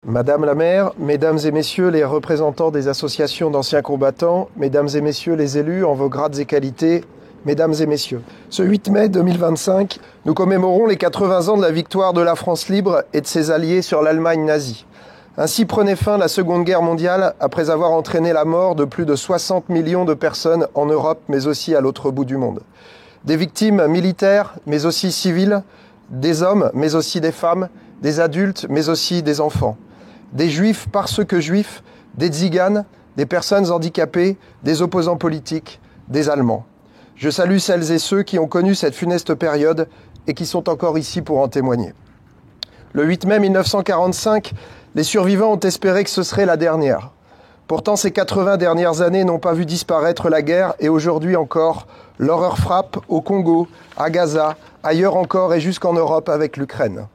Madame la maire, mesdames et messieurs les représentants des associations d'anciens combattants, mesdames et messieurs les élus en vos grades et qualités, mesdames et messieurs. Ce 8 mai 2025, nous commémorons les 80 ans de la victoire de la France libre et de ses alliés sur l'Allemagne nazie. Ainsi prenait fin la Seconde Guerre mondiale après avoir entraîné la mort de plus de 60 millions de personnes en Europe, mais aussi à l'autre bout du monde. Des victimes militaires, mais aussi civiles, des hommes, mais aussi des femmes, des adultes, mais aussi des enfants. Des juifs parce que juifs, des tziganes, des personnes handicapées, des opposants politiques, des Allemands. Je salue celles et ceux qui ont connu cette funeste période et qui sont encore ici pour en témoigner. Le 8 mai 1945, les survivants ont espéré que ce serait la dernière. Pourtant, ces 80 dernières années n'ont pas vu disparaître la guerre et aujourd'hui encore, l'horreur frappe au Congo, à Gaza, ailleurs encore et jusqu'en Europe avec l'Ukraine.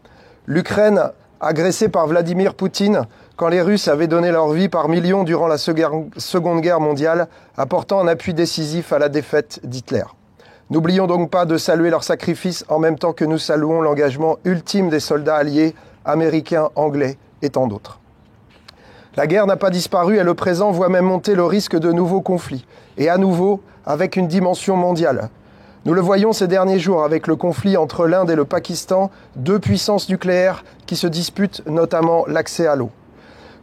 L'Ukraine, agressée par Vladimir Poutine, quand les Russes avaient donné leur vie par millions durant la Seconde Guerre mondiale, apportant un appui décisif à la défaite d'Hitler. N'oublions donc pas de saluer leur sacrifice en même temps que nous saluons l'engagement ultime des soldats alliés, américains, anglais et tant d'autres. La guerre n'a pas disparu et le présent voit même monter le risque de nouveaux conflits, et à nouveau avec une dimension mondiale. Nous le voyons ces derniers jours avec le conflit entre l'Inde et le Pakistan, deux puissances nucléaires qui se disputent notamment l'accès à l'eau.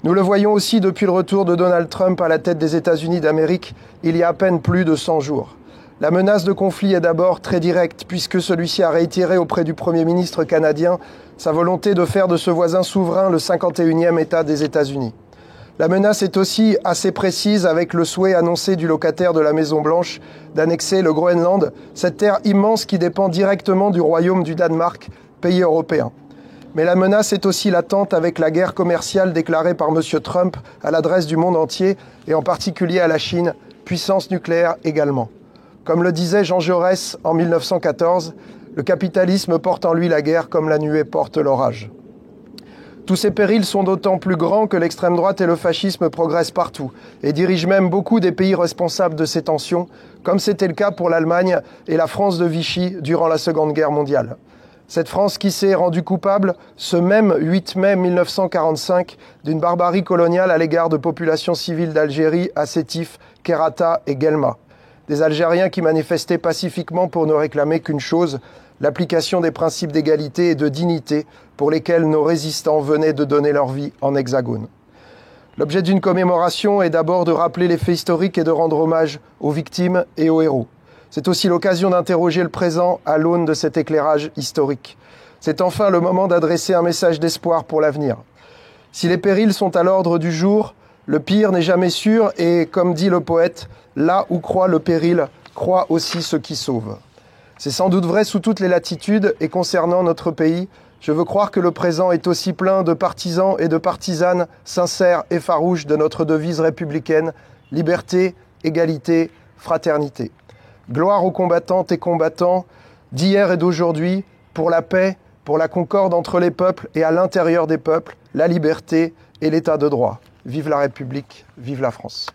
Nous le voyons aussi depuis le retour de Donald Trump à la tête des États-Unis d'Amérique il y a à peine plus de 100 jours. La menace de conflit est d'abord très directe puisque celui-ci a réitéré auprès du Premier ministre canadien sa volonté de faire de ce voisin souverain le 51e État des États-Unis. La menace est aussi assez précise avec le souhait annoncé du locataire de la Maison-Blanche d'annexer le Groenland, cette terre immense qui dépend directement du royaume du Danemark, pays européen. Mais la menace est aussi latente avec la guerre commerciale déclarée par M. Trump à l'adresse du monde entier et en particulier à la Chine, puissance nucléaire également. Comme le disait Jean Jaurès en 1914, le capitalisme porte en lui la guerre comme la nuée porte l'orage. Tous ces périls sont d'autant plus grands que l'extrême droite et le fascisme progressent partout et dirigent même beaucoup des pays responsables de ces tensions, comme c'était le cas pour l'Allemagne et la France de Vichy durant la Seconde Guerre mondiale. Cette France qui s'est rendue coupable, ce même 8 mai 1945, d'une barbarie coloniale à l'égard de populations civiles d'Algérie, à Sétif, Kherrata et Guelma. Des Algériens qui manifestaient pacifiquement pour ne réclamer qu'une chose, l'application des principes d'égalité et de dignité pour lesquels nos résistants venaient de donner leur vie en Hexagone. L'objet d'une commémoration est d'abord de rappeler les faits historiques et de rendre hommage aux victimes et aux héros. C'est aussi l'occasion d'interroger le présent à l'aune de cet éclairage historique. C'est enfin le moment d'adresser un message d'espoir pour l'avenir. Si les périls sont à l'ordre du jour, le pire n'est jamais sûr et, comme dit le poète, là où croit le péril, croit aussi ce qui sauve. C'est sans doute vrai sous toutes les latitudes et concernant notre pays, je veux croire que le présent est aussi plein de partisans et de partisanes sincères et farouches de notre devise républicaine, liberté, égalité, fraternité. Gloire aux combattantes et combattants d'hier et d'aujourd'hui, pour la paix, pour la concorde entre les peuples et à l'intérieur des peuples, la liberté et l'état de droit. Vive la République, vive la France.